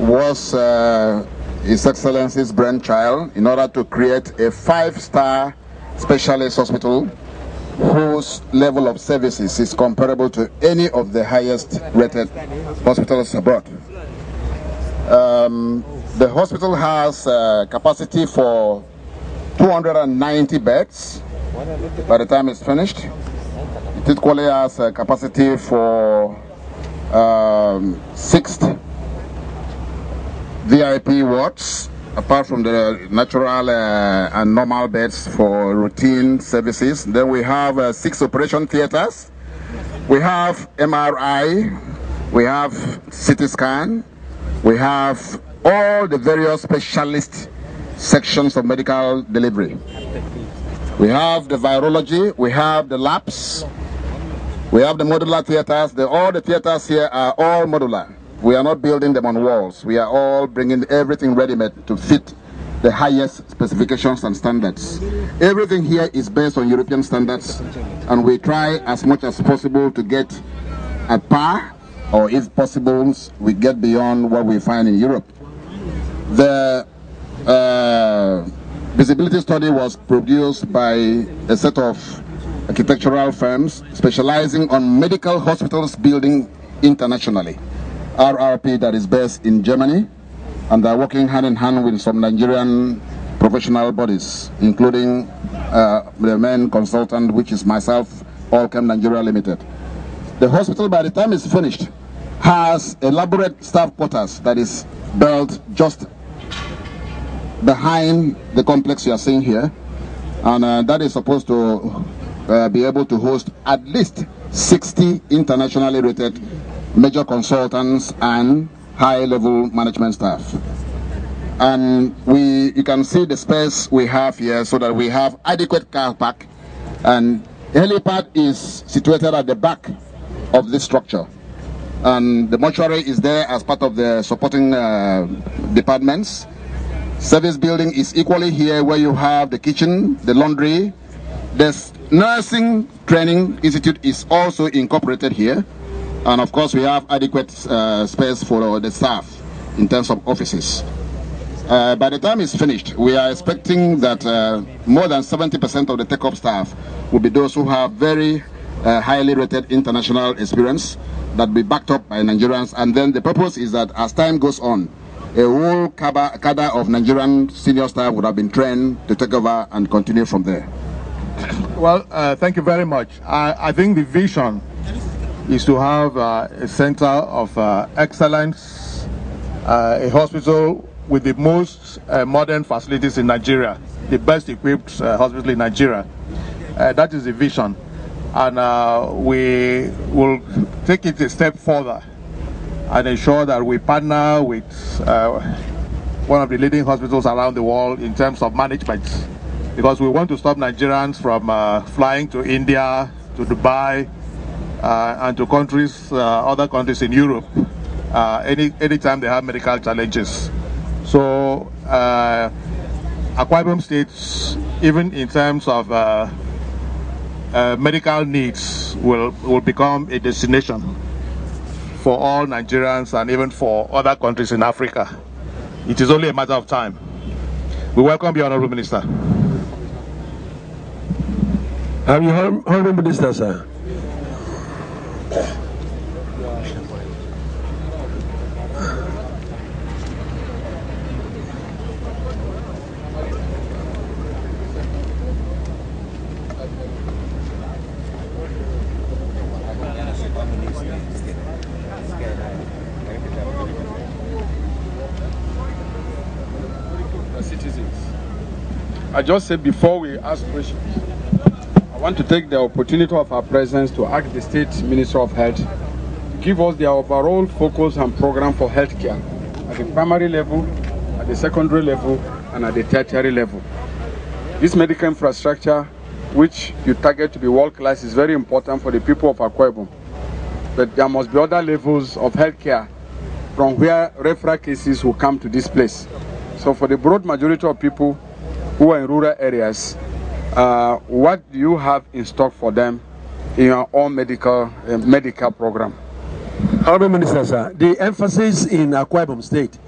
was His Excellency's brainchild in order to create a 5-star specialist hospital whose level of services is comparable to any of the highest rated hospitals abroad. The hospital has capacity for 290 beds by the time it's finished. It equally has a capacity for 6 VIP wards, apart from the natural and normal beds for routine services. Then we have 6 operation theaters. We have MRI, we have CT scan, we have all the various specialist sections of medical delivery. We have the virology, we have the labs, we have the modular theaters. All the theaters here are all modular. We are not building them on walls. We are all bringing everything ready-made to fit the highest specifications and standards. Everything here is based on European standards, and we try as much as possible to get at par, or if possible, we get beyond what we find in Europe. The visibility study was produced by a set of architectural firms specializing on medical hospitals building internationally. RRP, that is based in Germany, and they're working hand in hand with some Nigerian professional bodies, including the main consultant, which is myself, Allchem Nigeria Limited. The hospital, by the time it's finished, has elaborate staff quarters that is built just behind the complex you are seeing here, and that is supposed to be able to host at least 60 internationally rated major consultants and high-level management staff. And you can see the space we have here, so that we have adequate car park, and helipad is situated at the back of this structure, and the mortuary is there as part of the supporting departments. Service building is equally here, where you have the kitchen, the laundry. The nursing training institute is also incorporated here. And of course, we have adequate space for the staff in terms of offices. By the time it's finished, we are expecting that more than 70% of the take-up staff will be those who have very highly rated international experience that will be backed up by Nigerians. And then the purpose is that as time goes on, a whole cadre of Nigerian senior staff would have been trained to take over and continue from there. Well, thank you very much. I think the vision is to have a center of excellence, a hospital with the most modern facilities in Nigeria, the best equipped hospital in Nigeria. That is the vision, and we will take it a step further and ensure that we partner with one of the leading hospitals around the world in terms of management, because we want to stop Nigerians from flying to India, to Dubai, and to countries, other countries in Europe, anytime they have medical challenges. So AKWA IBOM states, even in terms of medical needs, will become a destination for all Nigerians and even for other countries in Africa. It is only a matter of time. We welcome the Honorable Minister. Honorable Minister, sir. I just said before we ask questions, I want to take the opportunity of our presence to ask the State Minister of Health to give us their overall focus and program for healthcare at the primary level, at the secondary level, and at the tertiary level. This medical infrastructure, which you target to be world-class, is very important for the people of AKWA IBOM. But there must be other levels of healthcare from where referral cases will come to this place. So for the broad majority of people who are in rural areas, what do you have in stock for them in your own medical program? Honorable Minister, sir, the emphasis in AKWA IBOM State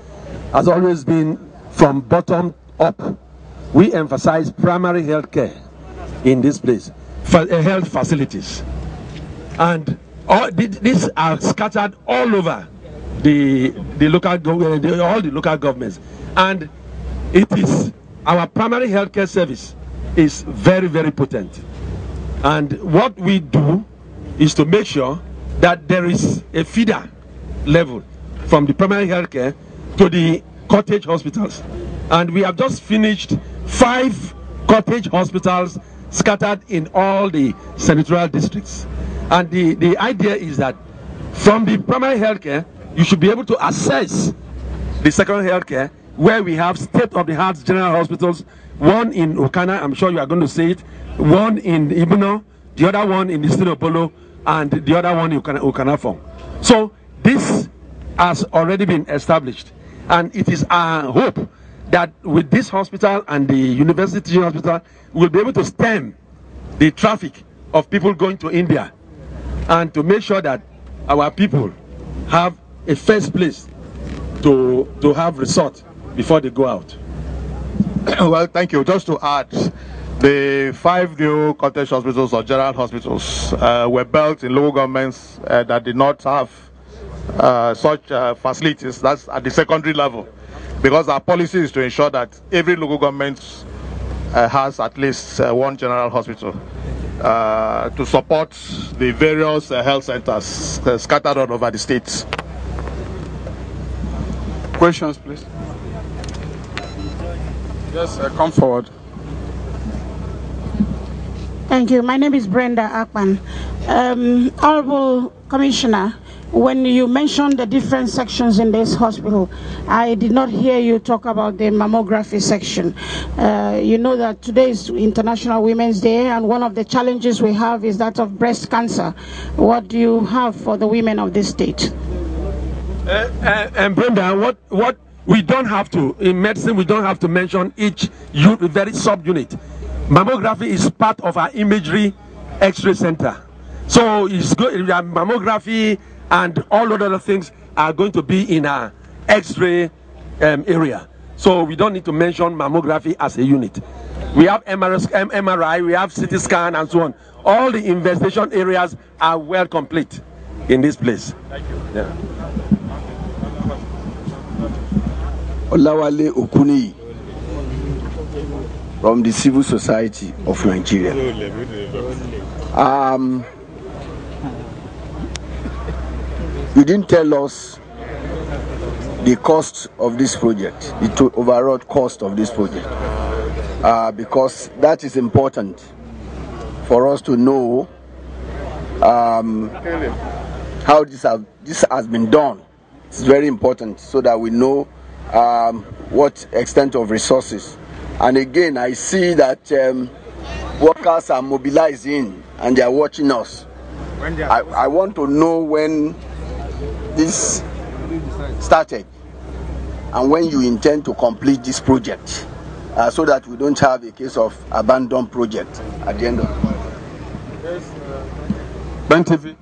has always been from bottom up. We emphasize primary health care in this place, for health facilities. And all these are scattered all over the local all the local governments. And it is our primary health care service is very, very potent. And what we do is to make sure that there is a feeder level from the primary health care to the cottage hospitals. And we have just finished 5 cottage hospitals scattered in all the senatorial districts. And the idea is that from the primary health care, you should be able to access the secondary health care, where we have state-of-the-art general hospitals, one in Okana, I'm sure you are going to see it, one in Ibuno, the other one in the state of Polo, and the other one in Okanafong. So this has already been established, and it is our hope that with this hospital and the University Teaching Hospital, we'll be able to stem the traffic of people going to India, and to make sure that our people have a first place to have resort before they go out. Well, thank you. Just to add, the 5 new cottage hospitals or general hospitals were built in local governments that did not have such facilities. That's at the secondary level, because our policy is to ensure that every local government has at least one general hospital to support the various health centers scattered all over the states. Questions, please. Yes, come forward. Thank you. My name is Brenda Akpan. Honorable Commissioner, when you mentioned the different sections in this hospital, I did not hear you talk about the mammography section. You know that today is International Women's Day, and one of the challenges we have is that of breast cancer. What do you have for the women of this state? And Brenda, what we don't have to, in medicine, we don't have to mention each very sub-unit. Mammography is part of our imagery X-ray center. So it's good, mammography and all other things are going to be in our X-ray area. So we don't need to mention mammography as a unit. We have MRI, we have CT scan and so on. All the investigation areas are well complete in this place. Thank you. Yeah. Olawale Okuni from the Civil Society of Nigeria. You didn't tell us the cost of this project, the overall cost of this project, because that is important for us to know how this has been done. It's very important so that we know what extent of resources. And again, I see that workers are mobilizing and they are watching us. I want to know when this started and when you intend to complete this project, so that we don't have a case of abandoned project at the end of it. Ben TV.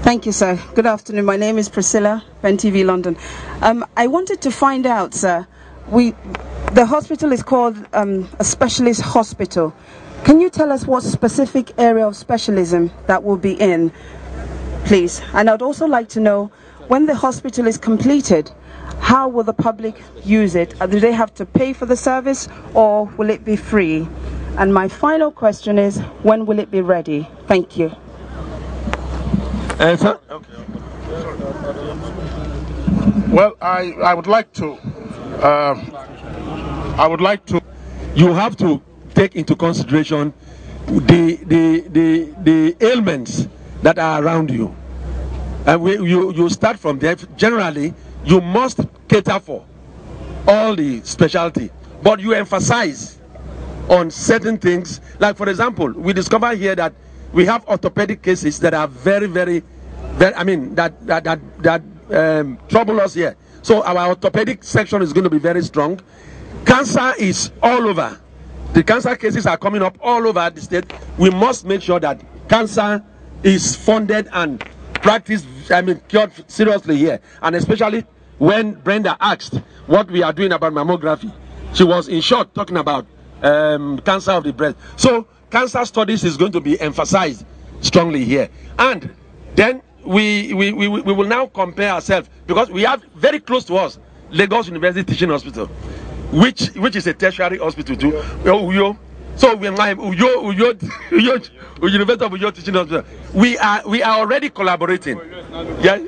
Thank you, sir. Good afternoon. My name is Priscilla, Ben TV London. I wanted to find out, sir, the hospital is called a specialist hospital. Can you tell us what specific area of specialism that will be in, please? And I'd also like to know, when the hospital is completed, how will the public use it? Do they have to pay for the service, or will it be free? And my final question is, when will it be ready? Thank you. Well, I would like to. You have to take into consideration the ailments that are around you, and you start from there. Generally, you must cater for all the specialty, but you emphasize on certain things. Like, for example, we discover here that we have orthopedic cases that are very trouble us here. So our orthopedic section is going to be very strong. Cancer is all over. The cancer cases are coming up all over the state. We must make sure that cancer is funded and practiced, cured seriously here. And especially when Brenda asked what we are doing about mammography, she was in short talking about cancer of the breast. So cancer studies is going to be emphasized strongly here. And then we will now compare ourselves, because we have very close to us Lagos University Teaching Hospital, which is a tertiary hospital too. So we have University of Uyo Teaching Hospital. We are already collaborating. Yeah.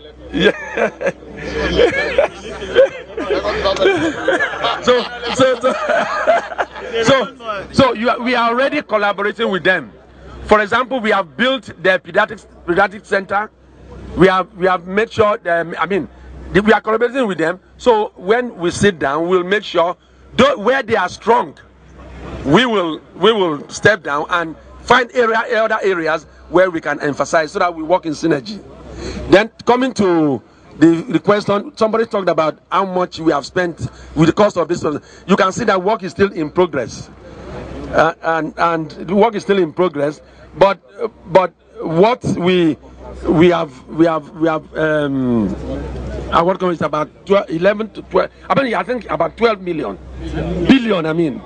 We are already collaborating with them. For example, we have built the pediatric center. We have made sure that, we are collaborating with them. So when we sit down, we'll make sure where they are strong, we will step down and find other areas where we can emphasize, so that we work in synergy. Then coming to the question, somebody talked about how much we have spent with the cost of this one. You can see that work is still in progress, and the work is still in progress. But what we have our work is about 11 to 12. I think about 12 billion.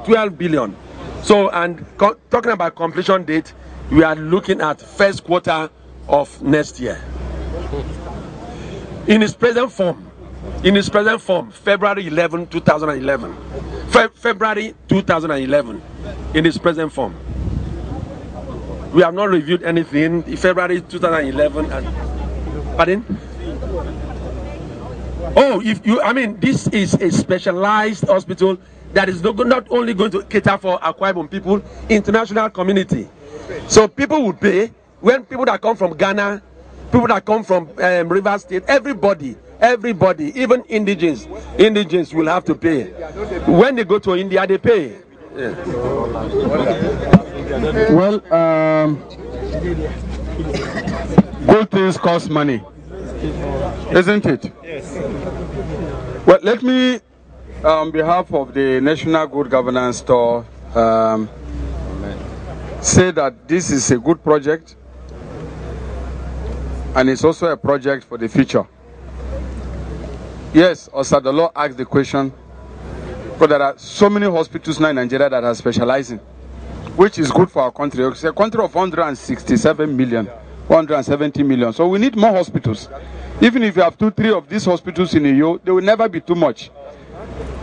12 billion. So, and talking about completion date, we are looking at first quarter of next year. In its present form, February 11, 2011. February 2011, in its present form. We have not reviewed anything. February 2011, and pardon? Oh, this is a specialized hospital that is not only going to cater for AKWA IBOM people, international community. So people will pay. When people that come from Ghana, people that come from River State, everybody, even indigens will have to pay. When they go to India, they pay. Yeah. Well, good things cost money, isn't it? Yes. Well, let me, on behalf of the National Good Governance Tour, say that this is a good project, and it's also a project for the future. Yes, Osadolo asked the question, but there are so many hospitals now in Nigeria that are specializing, which is good for our country. It's a country of 167 million, 170 million. So we need more hospitals. Even if you have 2-3 of these hospitals in Uyo, they will never be too much.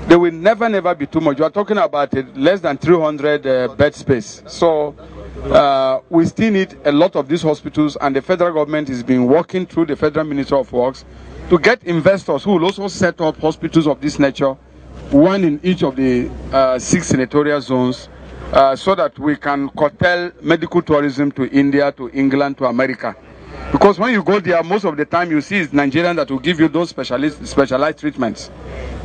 They will never be too much. You are talking about less than 300 bed space. So we still need a lot of these hospitals, and the federal government has been working through the Federal Ministry of Works to get investors who will also set up hospitals of this nature, one in each of the 6 senatorial zones, so that we can curtail medical tourism to India, to England, to America. Because when you go there, most of the time you see it's Nigerians that will give you those specialized treatments.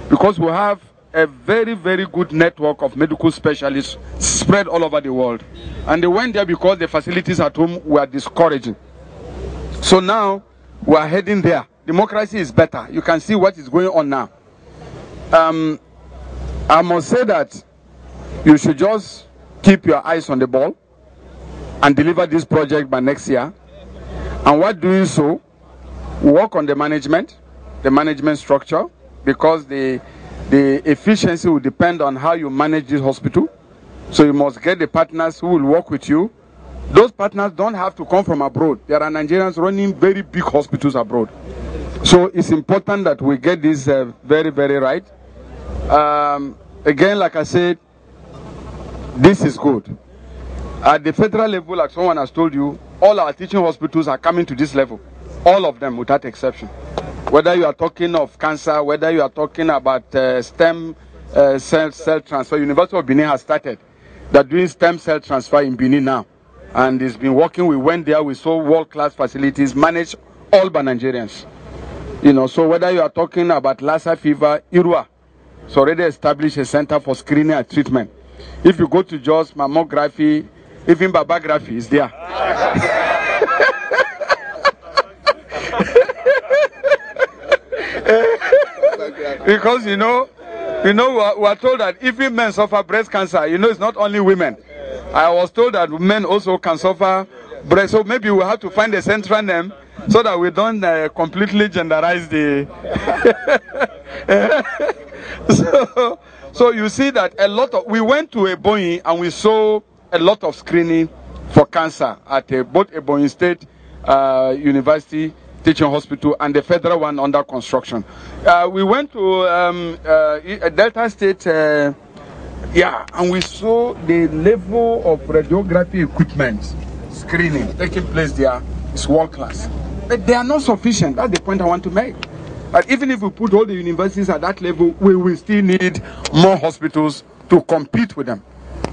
Because we have a very good network of medical specialists spread all over the world. And they went there because the facilities at home were discouraging. So now we are heading there. Democracy is better. You can see what is going on now. I must say that you should just keep your eyes on the ball and deliver this project by next year. And while doing so, work on the management structure, because the efficiency will depend on how you manage this hospital. So you must get the partners who will work with you. Those partners don't have to come from abroad. There are Nigerians running very big hospitals abroad. So it's important that we get this very right. Again, like I said, this is good. At the federal level, like someone has told you, all our teaching hospitals are coming to this level. All of them, without exception. Whether you are talking of cancer, whether you are talking about stem cell transfer. University of Benin has started. They're doing stem cell transfer in Benin now. And it's been working. We went there, we saw world-class facilities managed all by Nigerians. So whether you are talking about Lassa fever, IRUA, it's already established a center for screening and treatment. If you go to Jos, mammography, even babography is there. Because we are told that if men suffer breast cancer, it's not only women. I was told that men also can suffer breast. So maybe we have to find a central name so that we don't completely genderize the. So you see that a lot of, we went to Ebonyi and we saw a lot of screening for cancer at both Ebonyi State University Teaching Hospital and the federal one under construction. We went to Delta State, and we saw the level of radiography equipment screening taking place there is world class. But they are not sufficient. That's the point I want to make. But even if we put all the universities at that level, we will still need more hospitals to compete with them,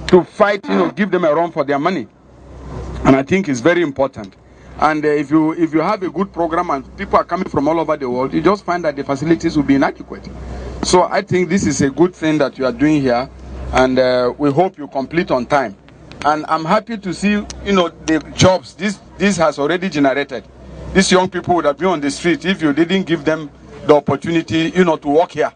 to fight, give them a run for their money. And I think it's very important. And if you have a good program and people are coming from all over the world, you just find that the facilities will be inadequate. So I think this is a good thing that you are doing here, and we hope you complete on time. And I'm happy to see, the jobs this has already generated. These young people would have been on the street if you didn't give them the opportunity, to work here.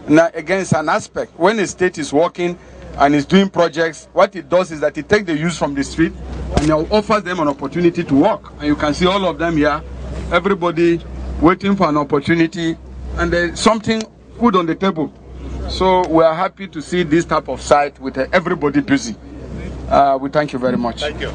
Now, again, it's an aspect. When a state is working and is doing projects, what it does is that it takes the youth from the street and it offers them an opportunity to work. And you can see all of them here, everybody waiting for an opportunity, and there's something food on the table. So we are happy to see this type of site with everybody busy. We thank you very much. Thank you.